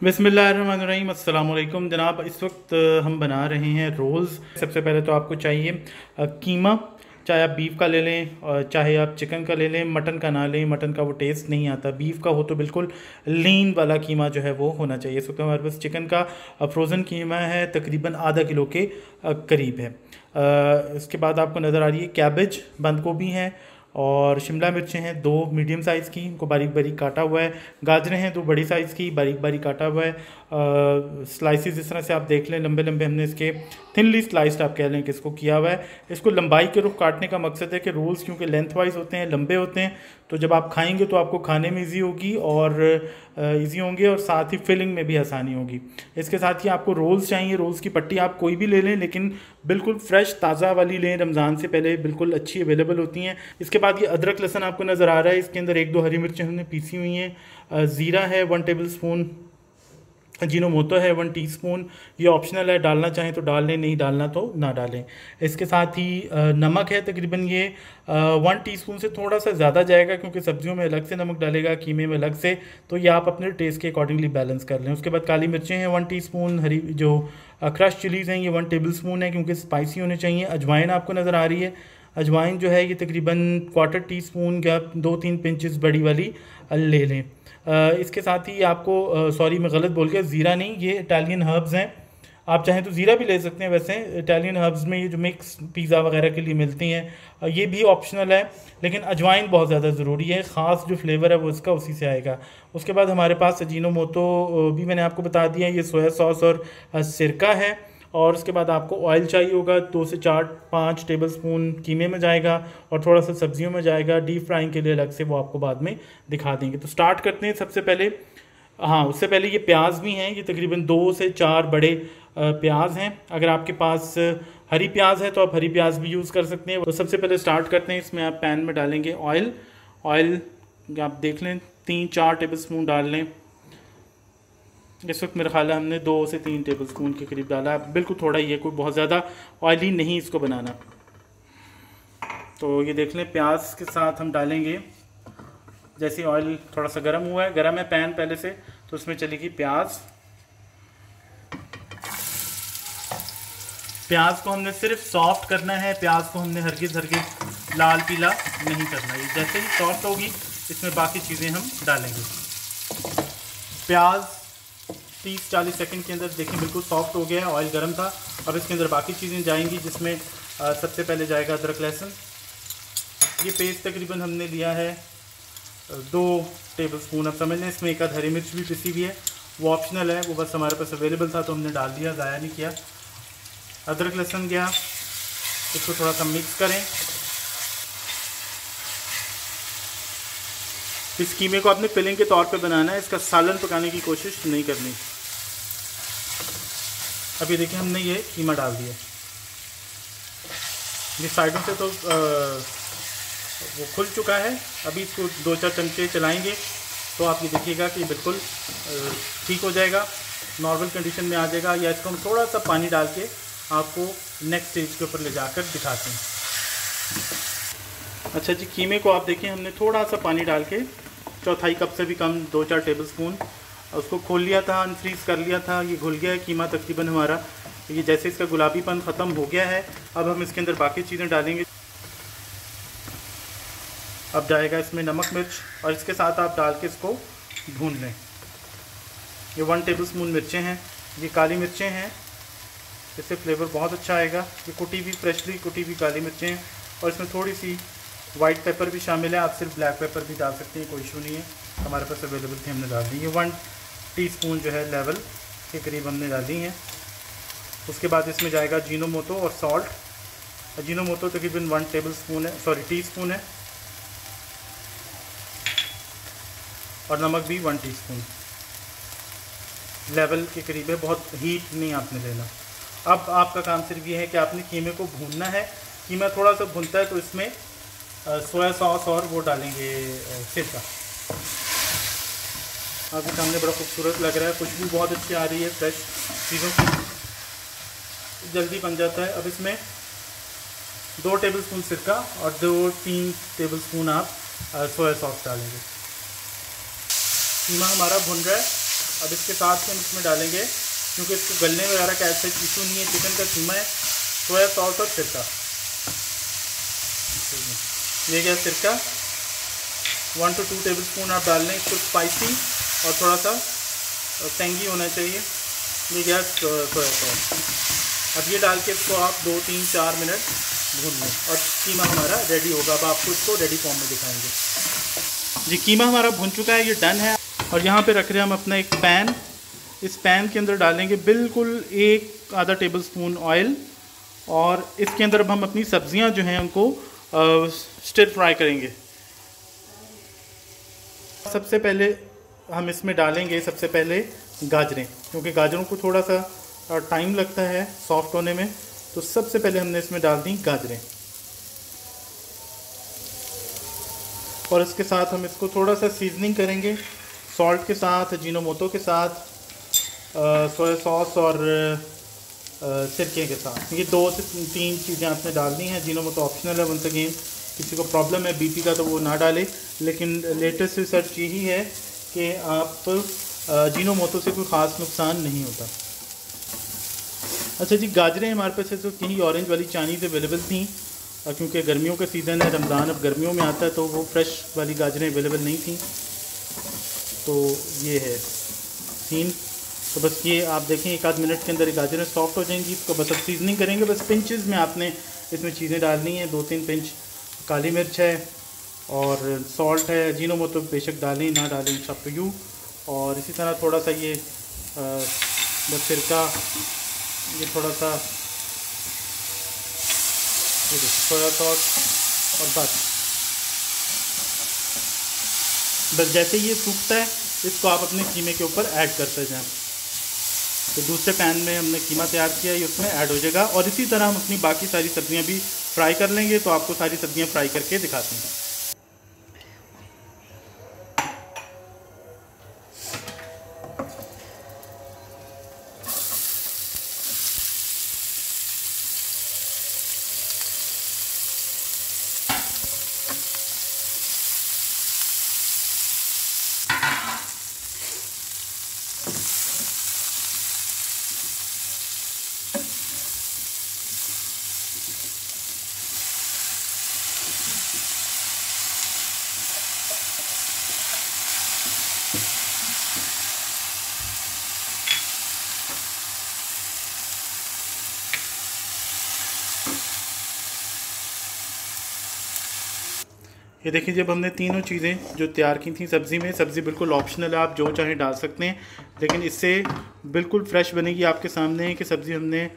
बिस्मिल्लाहिर्रहमानिर्रहीम, अस्सलाम वालेकुम जनाब। इस वक्त हम बना रहे हैं रोल्स। सबसे पहले तो आपको चाहिए कीमा। चाहे आप बीफ का ले लें और चाहे आप चिकन का ले लें, मटन का ना लें, मटन का वो टेस्ट नहीं आता। बीफ का हो तो बिल्कुल लीन वाला कीमा जो है वो होना चाहिए। इस वक्त हमारे पास चिकन का फ्रोज़न कीमा है, तकरीबन आधा किलो के करीब है। इसके बाद आपको नज़र आ रही है कैबेज, बंद गोभी हैं और शिमला मिर्चें हैं दो मीडियम साइज़ की, इनको बारीक बारीक काटा हुआ है। गाजरें हैं दो बड़ी साइज़ की, बारीक बारीक काटा हुआ है। स्लाइसिस इस तरह से आप देख लें, लंबे लंबे हमने इसके थिनली स्लाइस्ड आप कह लें कि इसको किया हुआ है। इसको लंबाई के रुख काटने का मकसद है कि रोल्स क्योंकि लेंथ वाइज होते हैं, लंबे होते हैं, तो जब आप खाएंगे तो आपको खाने में ईजी होगी और ईजी होंगे और साथ ही फिलिंग में भी आसानी होगी। इसके साथ ही आपको रोल्स चाहिए। रोल्स की पट्टी आप कोई भी ले लें, लेकिन बिल्कुल फ्रेश ताज़ा वाली लें, रमज़ान से पहले बिल्कुल अच्छी अवेलेबल होती हैं। इसके बाद ये अदरक लहसुन आपको नज़र आ रहा है, इसके अंदर एक दो हरी मिर्चें हमने पीसी हुई हैं। ज़ीरा है 1 टेबल स्पून, अजीनोमोटो है 1 टीस्पून। ये ऑप्शनल है, डालना चाहें तो डाल लें, नहीं डालना तो ना डालें। इसके साथ ही नमक है, तकरीबन ये 1 टीस्पून से थोड़ा सा ज़्यादा जाएगा क्योंकि सब्जियों में अलग से नमक डालेगा, कीमे में अलग से, तो ये आप अपने टेस्ट के अकॉर्डिंगली बैलेंस कर लें। उसके बाद काली मिर्चें हैं 1 टीस्पून, हरी जो क्रश चिलीज़ हैं ये 1 टेबल स्पून है क्योंकि स्पाइसी होने चाहिए। अजवाइन आपको नज़र आ रही है, अजवाइन जो है ये तकरीबन 1/4 टीस्पून या 2-3 पिंचेस बड़ी वाली ले लें। इसके साथ ही आपको सॉरी मैं गलत बोल गया, ज़ीरा नहीं, ये इटालियन हर्ब्स हैं। आप चाहें तो ज़ीरा भी ले सकते हैं। वैसे इटालियन हर्ब्स में ये जो मिक्स पिज़्ज़ा वगैरह के लिए मिलती हैं ये भी ऑप्शनल है, लेकिन अजवाइन बहुत ज़्यादा ज़रूरी है। ख़ास जो फ्लेवर है वो इसका उसी से आएगा। उसके बाद हमारे पास अजीनोमोटो भी मैंने आपको बता दिया, ये सोया सॉस और सिरका है। और उसके बाद आपको ऑयल चाहिए होगा, 2 से 4-5 टेबल स्पून कीमे में जाएगा और थोड़ा सा सब्जियों में जाएगा। डीप फ्राइंग के लिए अलग से वो आपको बाद में दिखा देंगे। तो स्टार्ट करते हैं सबसे पहले। हाँ, उससे पहले ये प्याज भी हैं, ये तकरीबन 2 से 4 बड़े प्याज हैं। अगर आपके पास हरी प्याज है तो आप हरी प्याज भी यूज़ कर सकते हैं। तो सबसे पहले स्टार्ट करते हैं, इसमें आप पैन में डालेंगे ऑयल। ऑयल आप देख लें 3-4 टेबल स्पून डाल लें। इस वक्त मेरा ख्याल है हमने 2 से 3 टेबल स्पून के करीब डाला है, बिल्कुल थोड़ा ही है, कोई बहुत ज़्यादा ऑयली नहीं इसको बनाना। तो ये देख लें, प्याज के साथ हम डालेंगे, जैसे ऑयल थोड़ा सा गर्म हुआ है, गर्म है पैन पहले से, तो उसमें चलेगी प्याज। प्याज को हमने सिर्फ सॉफ्ट करना है, प्याज को हमने हरगिज़ लाल पीला नहीं करना है। जैसे ही सॉफ्ट होगी इसमें बाकी चीज़ें हम डालेंगे। प्याज 30-40 सेकंड के अंदर देखें बिल्कुल सॉफ्ट हो गया है, ऑयल गर्म था। अब इसके अंदर बाकी चीज़ें जाएंगी, जिसमें सबसे पहले जाएगा अदरक लहसुन। ये पेस्ट तकरीबन हमने लिया है 2 टेबल स्पून। अब समझ लें इसमें एक आध हरी मिर्च भी पिसी हुई है, वो ऑप्शनल है, वो बस हमारे पास अवेलेबल था तो हमने डाल दिया, ज़ाया नहीं किया। अदरक लहसुन गया, इसको थोड़ा सा मिक्स करें। इस कीमे को आपने फिलिंग के तौर पे बनाना है, इसका सालन पकाने की कोशिश नहीं करनी। अभी देखिए हमने ये कीमा डाल दिया, ये साइडों से तो वो खुल चुका है। अभी इसको 2-4 चमचे चलाएंगे तो आप ये देखिएगा कि बिल्कुल ठीक हो जाएगा, नॉर्मल कंडीशन में आ जाएगा। या इसको हम थोड़ा सा पानी डाल के आपको नेक्स्ट स्टेज के ऊपर ले जाकर दिखाते हैं। अच्छा जी, कीमे को आप देखें हमने थोड़ा सा पानी डाल के 1/4 कप से भी कम 2-4 टेबल स्पून उसको खोल लिया था, अनफ्रीज़ कर लिया था। ये घुल गया है कीमा तकरीबन हमारा। ये जैसे इसका गुलाबीपन ख़त्म हो गया है, अब हम इसके अंदर बाकी चीज़ें डालेंगे। अब जाएगा इसमें नमक मिर्च और इसके साथ आप डाल के इसको भून लें। ये 1 टेबल स्पून मिर्चें हैं, ये काली मिर्चें हैं, इससे फ्लेवर बहुत अच्छा आएगा। ये कुटी हुई फ्रेशली कुटी हुई काली मिर्चें हैं और इसमें थोड़ी सी वाइट पेपर भी शामिल है। आप सिर्फ ब्लैक पेपर भी डाल सकते हैं, कोई इशू नहीं है, हमारे पास अवेलेबल थी हमने डाल दी। ये 1 टीस्पून जो है लेवल के करीब हमने डाली हैं। उसके बाद इसमें जाएगा अजीनोमोटो और सॉल्ट। अजीनोमोटो तकरीबन 1 टेबल स्पून है, सॉरी टीस्पून है, और नमक भी 1 टीस्पून लेवल के करीब है, बहुत हीट नहीं आपने लेना। अब आपका काम सिर्फ ये है कि आपने कीमे को भूनना है। कीमा थोड़ा सा भुनता है तो इसमें सोया सॉस और वो डालेंगे सिरका। आपके सामने बड़ा खूबसूरत लग रहा है, खुशबू बहुत अच्छी आ रही है, फ्रेश चीज़ों की, जल्दी बन जाता है। अब इसमें 2 टेबल स्पून सिरका और 2-3 टेबल स्पून आप सोया सॉस डालेंगे। कीमा हमारा भुन रहा है, अब इसके साथ हम इसमें डालेंगे, क्योंकि इसको गलने वगैरह का ऐसा इशू नहीं है, चिकन का कीमा है, सोया सॉस और सिरका। ये क्या सिरका 1 to 2 टेबलस्पून आप डाल लें। इसको स्पाइसी और थोड़ा सा टेंगी होना चाहिए। ये क्या सोया सॉस। अब ये डाल के इसको आप 2-3-4 मिनट भून लें और कीमा हमारा रेडी होगा। अब आपको इसको रेडी फॉर्म में दिखाएंगे। जी कीमा हमारा भुन चुका है, ये डन है। और यहाँ पे रख रहे हैं हम अपना एक पैन। इस पैन के अंदर डालेंगे बिल्कुल 1-आधा टेबलस्पून ऑयल, और इसके अंदर अब हम अपनी सब्जियाँ जो हैं उनको स्टिर फ्राई करेंगे। सबसे पहले हम इसमें डालेंगे सबसे पहले गाजरें, क्योंकि गाजरों को थोड़ा सा टाइम लगता है सॉफ्ट होने में, तो सबसे पहले हमने इसमें डाल दी गाजरें। और इसके साथ हम इसको थोड़ा सा सीजनिंग करेंगे सॉल्ट के साथ, अजीनोमोटो के साथ, सोया सॉस और सिरके के साथ। ये 2 से 3 चीज़ें आपने डालनी हैं। अजीनोमोटो ऑप्शनल है, वंस अगेन किसी को प्रॉब्लम है बीपी का तो वो ना डाले, लेकिन लेटेस्ट रिसर्च यही है कि आप अजीनोमोटो से कोई ख़ास नुकसान नहीं होता। अच्छा जी, गाजरें हमारे पास तो कहीं ऑरेंज वाली चाइनीज़ अवेलेबल थी, क्योंकि गर्मियों का सीज़न है, रमज़ान अब गर्मियों में आता है, तो वो फ्रेश वाली गाजरें अवेलेबल नहीं थी। तो ये है सीन। तो बस ये आप देखें 1-आध मिनट के अंदर ये गाजरें सॉफ्ट हो जाएंगी। इसको बस अब सीजनिंग करेंगे। बस पिंचेस में आपने इसमें चीज़ें डालनी हैं। 2-3 पिंच काली मिर्च है और सॉल्ट है। अजीनोमोटो बेशक डालें ना डालें, इट्स अप टू यू। और इसी तरह थोड़ा सा ये बस सिरका, ये थोड़ा सा ये सोया सॉस, और बस जैसे ये सूखता है इसको आप अपने कीमे के ऊपर ऐड करते जाएं। तो दूसरे पैन में हमने कीमा तैयार किया, ये उसमें ऐड हो जाएगा। और इसी तरह हम अपनी बाकी सारी सब्जियां भी फ्राई कर लेंगे। तो आपको सारी सब्जियां फ्राई करके दिखाते हैं। ये देखिए, जब हमने तीनों चीज़ें जो तैयार की थी सब्ज़ी में, सब्ज़ी बिल्कुल ऑप्शनल है, आप जो चाहें डाल सकते हैं, लेकिन इससे बिल्कुल फ्रेश बनेगी। आपके सामने है कि सब्ज़ी हमने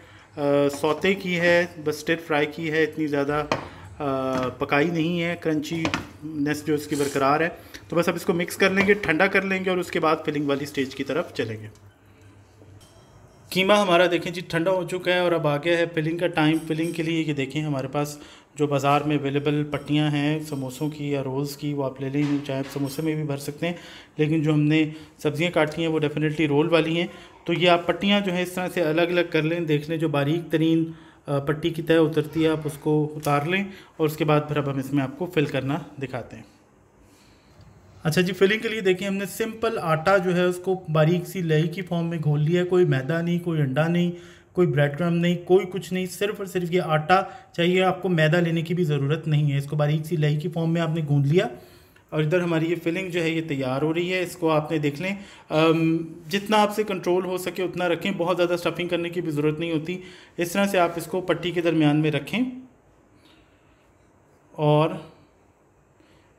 सौते की है, बस स्टिर फ्राई की है, इतनी ज़्यादा पकाई नहीं है, क्रंची नेस जो इसकी बरकरार है। तो बस अब इसको मिक्स कर लेंगे, ठंडा कर लेंगे और उसके बाद फिलिंग वाली स्टेज की तरफ चलेंगे। कीमा हमारा देखें जी ठंडा हो चुका है और अब आ गया है फिलिंग का टाइम। फिलिंग के लिए ये देखें हमारे पास जो बाज़ार में अवेलेबल पट्टियां हैं समोसों की या रोल्स की, वो आप ले लें, चाहे आप समोसे में भी भर सकते हैं, लेकिन जो हमने सब्ज़ियां काटी हैं वो डेफिनेटली रोल वाली हैं। तो ये आप पट्टियां जो है इस तरह से अलग अलग कर लें, देख लें जो बारीक तरीन पट्टी की तह उतरती है आप उसको उतार लें, और उसके बाद फिर अब हम इसमें आपको फिल करना दिखाते हैं। अच्छा जी, फिलिंग के लिए देखिए हमने सिंपल आटा जो है उसको बारीक सी लई की फॉर्म में घोल लिया है। कोई मैदा नहीं, कोई अंडा नहीं, कोई ब्रेड क्रम नहीं, कोई कुछ नहीं, सिर्फ और सिर्फ ये आटा चाहिए। आपको मैदा लेने की भी ज़रूरत नहीं है। इसको बारीक सी लई की फॉर्म में आपने गूंद लिया और इधर हमारी ये फिलिंग जो है ये तैयार हो रही है। इसको आपने देख लें, जितना आपसे कंट्रोल हो सके उतना रखें, बहुत ज़्यादा स्टफिंग करने की भी ज़रूरत नहीं होती। इस तरह से आप इसको पट्टी के दरमियान में रखें और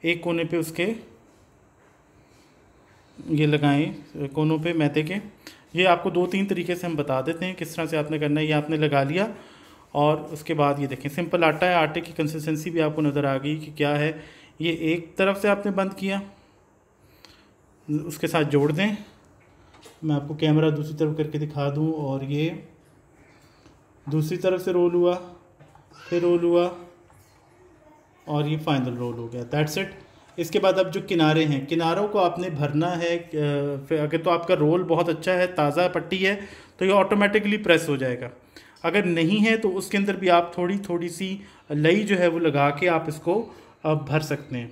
एक कोने पे उसके ये लगाएं, कोनों पे मैदे के। ये आपको 2-3 तरीके से हम बता देते हैं किस तरह से आपने करना है। ये आपने लगा लिया और उसके बाद ये देखें सिंपल आटा है, आटे की कंसिस्टेंसी भी आपको नज़र आ गई कि क्या है। ये एक तरफ से आपने बंद किया, उसके साथ जोड़ दें। मैं आपको कैमरा दूसरी तरफ करके दिखा दूं, और ये दूसरी तरफ से रोल हुआ, फिर रोल हुआ और ये फाइनल रोल हो गया। That's it. इसके बाद अब जो किनारे हैं, किनारों को आपने भरना है। अगर तो आपका रोल बहुत अच्छा है, ताज़ा पट्टी है, तो ये ऑटोमेटिकली प्रेस हो जाएगा। अगर नहीं है तो उसके अंदर भी आप थोड़ी थोड़ी सी लई जो है वो लगा के आप इसको भर सकते हैं।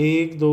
1 2